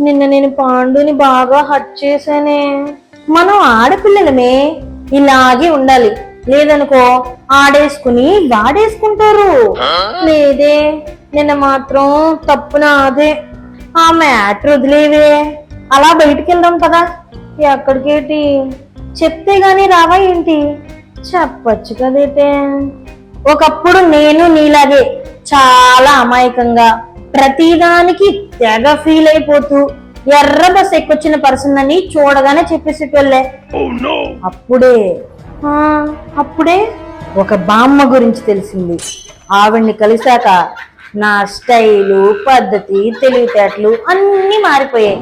నిన్న నేను పాండుని బాగా హట్ చేశానే. మనం ఆడపిల్లలమే, ఇలాగే ఉండాలి. లేదనుకో ఆడేసుకుని వాడేసుకుంటారు. లేదే, నిన్న మాత్రం తప్పు నాదే. ఆ మ్యాటర్ వదిలేవే, అలా బయటికి వెళ్దాం కదా. ఎక్కడికేటి? చెప్తే గాని రావా ఏంటి? చెప్పచ్చు కదైతే. ఒకప్పుడు నేను నీలాగే చాలా అమాయకంగా ప్రతిదానికి తెగ ఫీల్ అయిపోతూ ఎర్ర బస్ ఎక్కొచ్చిన పర్సన్ అని చూడగానే చెప్పేసేటోళ్ళే. అప్పుడే ఒక బామ్మ గురించి తెలిసింది. ఆవిడ్ని కలిశాక నా స్టైలు, పద్ధతి, తెలివితేటలు అన్నీ మారిపోయాయి.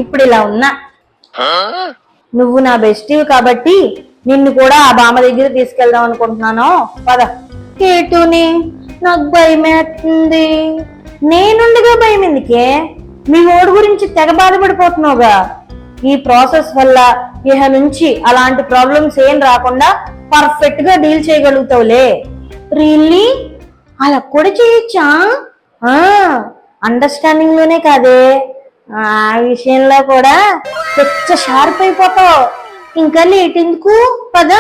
ఇప్పుడు ఇలా ఉన్నా. నువ్వు నా బెస్టీవ్ కాబట్టి నిన్ను కూడా ఆ బామ్మ దగ్గర తీసుకెళ్దాం అనుకుంటున్నాను. పద. కేటుని, నాకు భయమేస్తుంది. నేనుండగా భయం ఎందుకే? మీ ఓడి గురించి తెగ బాధపడిపోతున్నావుగా. ఈ ప్రాసెస్ వల్ల ఇహ నుంచి అలాంటి ప్రాబ్లమ్స్ ఏం రాకుండా పర్ఫెక్ట్ గా డీల్ చేయగలుగుతావులే. రియల్లీ? అలా కూడా చేయొచ్చా? అండర్స్టాండింగ్ లోనే కాదే, ఆ విషయంలో కూడా పెద్ద షార్ప్ అయిపోతావు. ఇంకా లేట్ ఎందుకు? పద.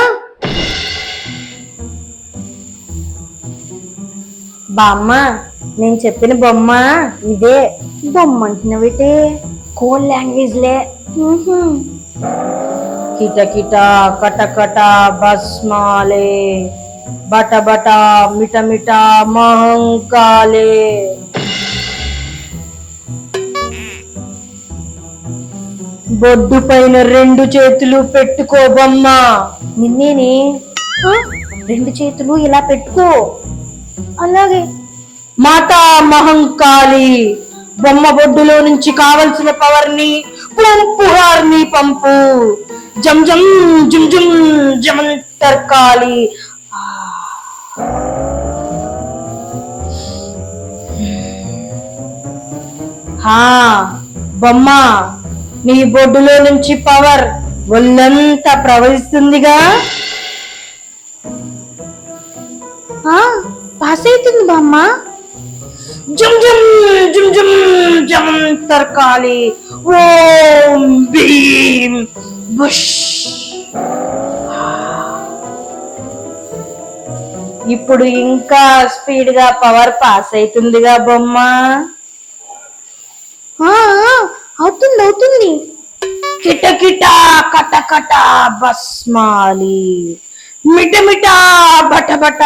బామ్మ, నేను చెప్పిన బొమ్మ ఇదే. బొమ్మ అంటున్నావిటే? కోల్ లాంగ్వేజ్ లే. కిటకిట కటకట భస్మాలే, బట బట మిట మిట మహంకాలే. బొడ్డు పైన 2 చేతులు పెట్టుకో బొమ్మ. నిన్నేని 2 చేతులు ఇలా పెట్టుకో. అలాగే. మాతా మహంకాళి, బొమ్మ బొడ్డులో నుంచి కావలసిన పవర్ ని పుహార్ని పంపు. జం జం జుమ్ జుమ్ జమంతర్కాళి. బొమ్మ, నీ బొడ్డులో నుంచి పవర్ ఒళ్ళంతా ప్రవహిస్తుందిగా. పాస్ అవుతుంది బామ్మ. జుమ్ జుమ్ జుమ్ జుమ్ జమంతర్కాళి. ఓం భీం బుష్. ఇప్పుడు ఇంకా స్పీడ్ గా పవర్ పాస్ అవుతుందిగా బొమ్మ. అవుతుంది అవుతుంది. కిటకిట కటకట భస్మాలి, మిటమిట బటబట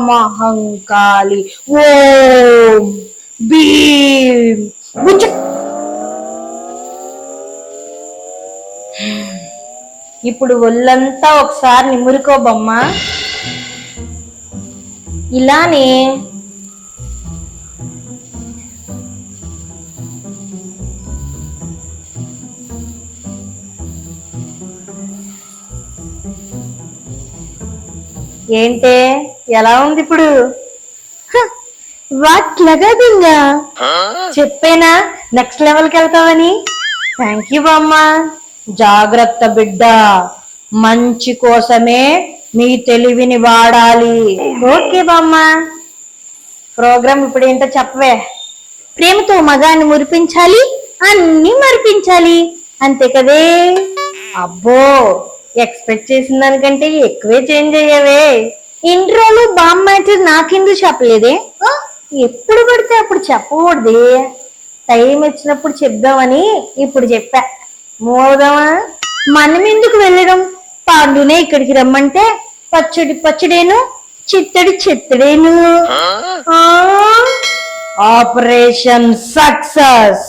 మహంకాళి. ఓం భీం బుచ్. ఇప్పుడు ఒళ్ళంతా ఒకసారి నిమురుకో బొమ్మ. ఇలానే. ఏంటే, ఎలా ఉంది ఇప్పుడు? వాట్లగదింగా చెప్పేనా నెక్స్ట్ లెవెల్కి వెళ్తావని. థ్యాంక్ యూ బామ్మ. జాగ్రత్త బిడ్డ, మంచి కోసమే నీ తెలివిని వాడాలి. ఓకే బామ్మ. ప్రోగ్రామ్ ఇప్పుడు ఏంటో చెప్పవే. ప్రేమతో మగాన్ని మురిపించాలి, అన్ని మరిపించాలి, అంతే కదే. అబ్బో, ఎక్స్పెక్ట్ చేసిన దానికంటే ఎక్కువే చేంజ్ అయ్యావే. ఇంట్రోలు బామ్ మ్యాటర్ నాకెందుకు చెప్పలేదే? ఎప్పుడు పడితే అప్పుడు చెప్పకూడదే. టైం వచ్చినప్పుడు చెప్దామని ఇప్పుడు చెప్పా. మూవ్ అవుదామా? మనం ఎందుకు వెళ్ళడం? పాండునే ఇక్కడికి రమ్మంటే పచ్చడి పచ్చడేను, చిత్తడి చిత్తడేను. Operation success.